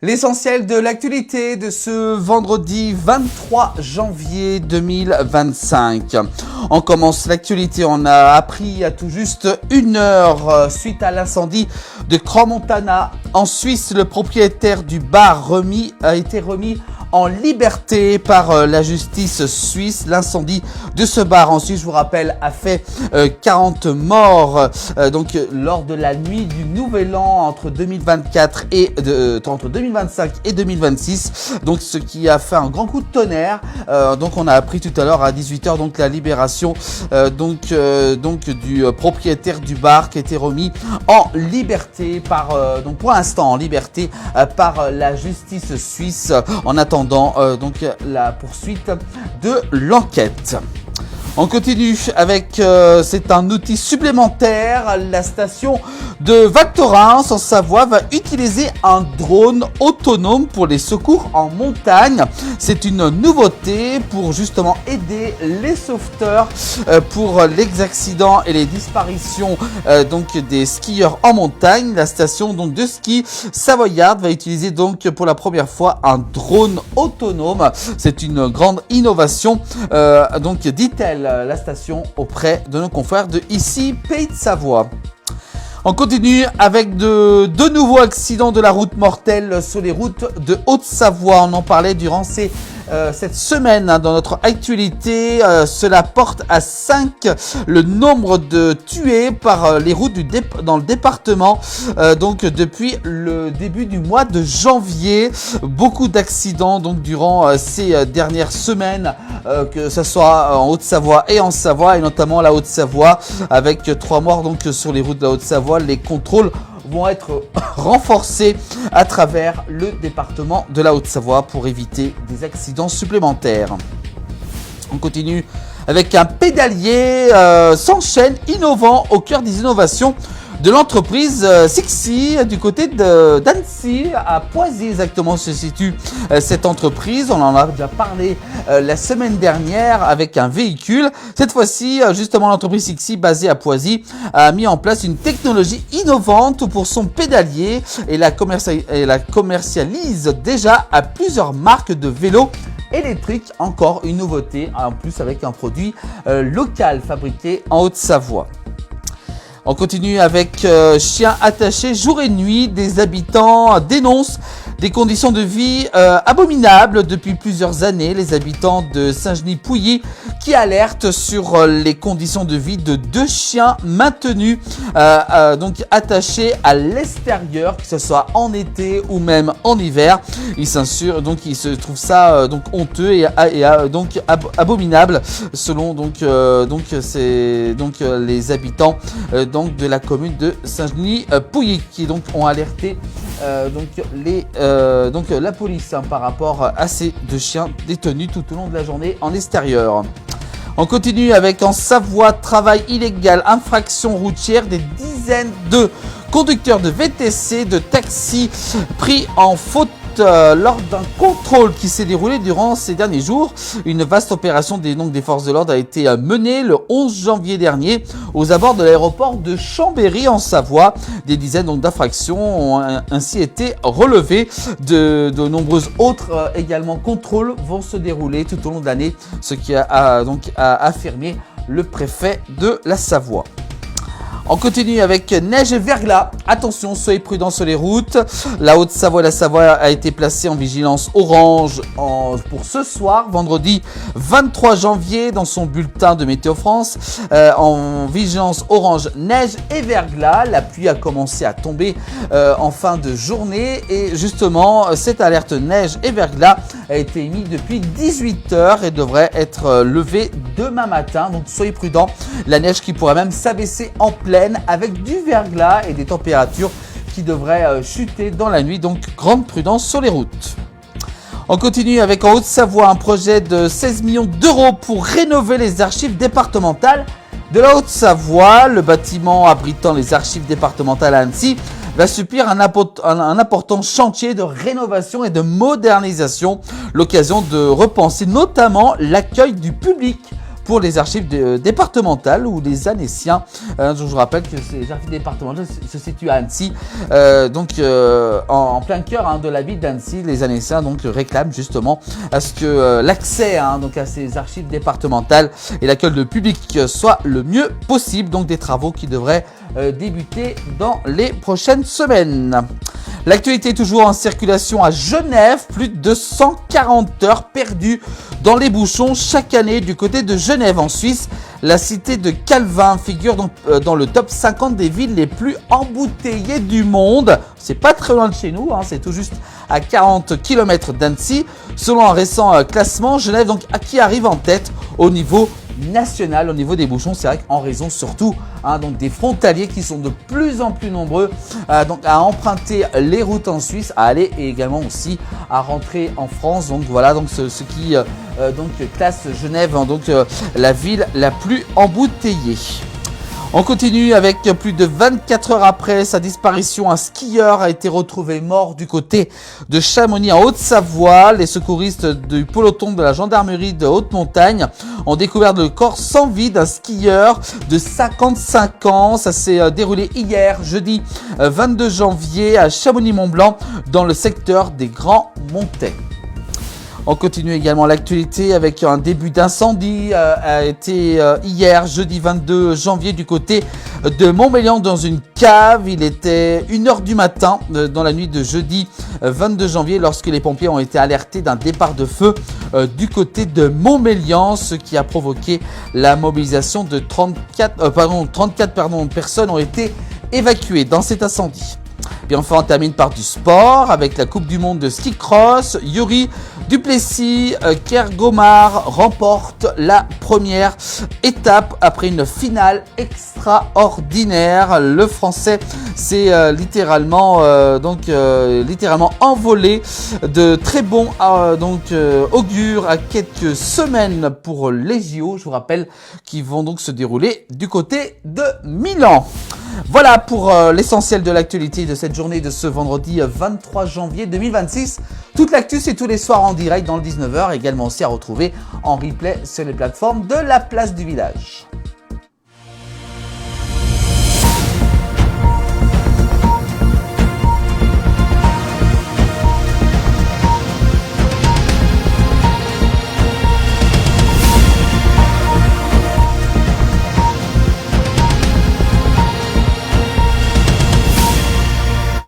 L'essentiel de l'actualité de ce vendredi 23 janvier 2025. On commence l'actualité, on a appris à tout juste 1 heure suite à l'incendie de Crans-Montana. En Suisse, le propriétaire du bar a été remis en liberté par la justice suisse. L'incendie de ce bar en Suisse, je vous rappelle, a fait 40 morts donc lors de la nuit du Nouvel An entre 2025 et 2026. Donc ce qui a fait un grand coup de tonnerre. Donc on a appris tout à l'heure à 18h donc la libération donc du propriétaire du bar qui a été remis en liberté par donc pour l'instant en liberté par la justice suisse en attendant donc la poursuite de l'enquête. On continue avec, c'est un outil supplémentaire. La station de Val Thorens en Savoie va utiliser un drone autonome pour les secours en montagne. C'est une nouveauté pour justement aider les sauveteurs pour les accidents et les disparitions donc des skieurs en montagne. La station donc de ski savoyarde va utiliser donc pour la première fois un drone autonome. C'est une grande innovation, donc dit-elle la station auprès de nos confrères de ici, Pays de Savoie. On continue avec de nouveaux accidents de la route mortelle sur les routes de Haute-Savoie. On en parlait durant cette semaine dans notre actualité. Cela porte à 5 le nombre de tués par les routes dans le département. Donc depuis le début du mois de janvier, beaucoup d'accidents donc durant ces dernières semaines, que ce soit en Haute-Savoie et en Savoie, et notamment la Haute-Savoie avec 3 morts donc sur les routes de la Haute-Savoie. Les contrôles vont être renforcés à travers le département de la Haute-Savoie pour éviter des accidents supplémentaires. On continue avec un pédalier sans chaîne innovant au cœur des innovations de l'entreprise Sixi du côté d'Annecy, à Poisy exactement se situe cette entreprise. On en a déjà parlé la semaine dernière avec un véhicule. Cette fois-ci, justement, l'entreprise Sixi basée à Poisy a mis en place une technologie innovante pour son pédalier et la commercialise déjà à plusieurs marques de vélos électriques. Encore une nouveauté, en plus avec un produit local fabriqué en Haute-Savoie. On continue avec chiens attachés jour et nuit. Des habitants dénoncent des conditions de vie abominables depuis plusieurs années. Les habitants de Saint-Genis-Pouilly qui alertent sur les conditions de vie de 2 chiens maintenus donc attachés à l'extérieur, que ce soit en été ou même en hiver. Ils se trouvent ça donc honteux et donc abominable selon les habitants donc de la commune de Saint-Genis-Pouilly qui donc ont alerté la police par rapport à ces 2 chiens détenus tout au long de la journée en extérieur. On continue avec en Savoie, travail illégal, infraction routière, des dizaines de conducteurs de VTC, de taxis pris en faute lors d'un contrôle qui s'est déroulé durant ces derniers jours. Une vaste opération des forces de l'ordre a été menée le 11 janvier dernier aux abords de l'aéroport de Chambéry en Savoie. Des dizaines d'infractions ont ainsi été relevées. De nombreux autres également contrôles vont se dérouler tout au long de l'année, ce qui a affirmé le préfet de la Savoie. On continue avec neige et verglas. Attention, soyez prudents sur les routes. La Haute-Savoie et la Savoie a été placée en vigilance orange pour ce soir, vendredi 23 janvier, dans son bulletin de Météo France. En vigilance orange, neige et verglas. La pluie a commencé à tomber en fin de journée. Et justement, cette alerte neige et verglas a été émise depuis 18h et devrait être levée demain matin. Donc soyez prudents. La neige qui pourrait même s'abaisser en pleine avec du verglas et des températures qui devraient chuter dans la nuit, donc grande prudence sur les routes. On continue avec en Haute-Savoie un projet de 16 millions d'euros pour rénover les archives départementales de la Haute-Savoie. Le bâtiment abritant les archives départementales à Annecy va subir un important chantier de rénovation et de modernisation, l'occasion de repenser notamment l'accueil du public pour les archives départementales ou les Annéciens. Je vous rappelle que ces archives départementales se situent à Annecy, en plein cœur de la ville d'Annecy. Les Annéciens donc réclament justement à ce que l'accès donc à ces archives départementales et l'accueil de public soit le mieux possible. Donc des travaux qui devraient débuter dans les prochaines semaines. L'actualité est toujours en circulation à Genève. Plus de 140 heures perdues dans les bouchons chaque année du côté de Genève en Suisse. La cité de Calvin figure donc dans le top 50 des villes les plus embouteillées du monde. C'est pas très loin de chez nous, c'est tout juste à 40 km d'Annecy. Selon un récent classement, Genève donc qui arrive en tête au niveau national, au niveau des bouchons. C'est vrai qu'en raison surtout donc des frontaliers qui sont de plus en plus nombreux donc à emprunter les routes en Suisse, à aller et également aussi à rentrer en France. Donc voilà, donc ce qui donc classe Genève la ville la plus embouteillée. On continue avec plus de 24 heures après sa disparition, un skieur a été retrouvé mort du côté de Chamonix en Haute-Savoie. Les secouristes du peloton de la gendarmerie de Haute-Montagne ont découvert le corps sans vie d'un skieur de 55 ans. Ça s'est déroulé hier, jeudi 22 janvier à Chamonix-Mont-Blanc dans le secteur des Grands Montets. On continue également l'actualité avec un début d'incendie a été hier, jeudi 22 janvier, du côté de Montmélian dans une cave. Il était 1h du matin dans la nuit de jeudi 22 janvier lorsque les pompiers ont été alertés d'un départ de feu du côté de Montmélian, ce qui a provoqué la mobilisation de 34 personnes ont été évacuées dans cet incendie. Et enfin, on termine par du sport avec la Coupe du Monde de ski cross. Yuri Duplessis Kergomar remporte la première étape après une finale extraordinaire. Le Français s'est littéralement envolé de très bons augure à quelques semaines pour les JO. Je vous rappelle qu'ils vont donc se dérouler du côté de Milan. Voilà pour l'essentiel de l'actualité de cette journée de ce vendredi 23 janvier 2026. Toute l'actu, c'est tous les soirs en direct dans le 19h, également aussi à retrouver en replay sur les plateformes de la place du village.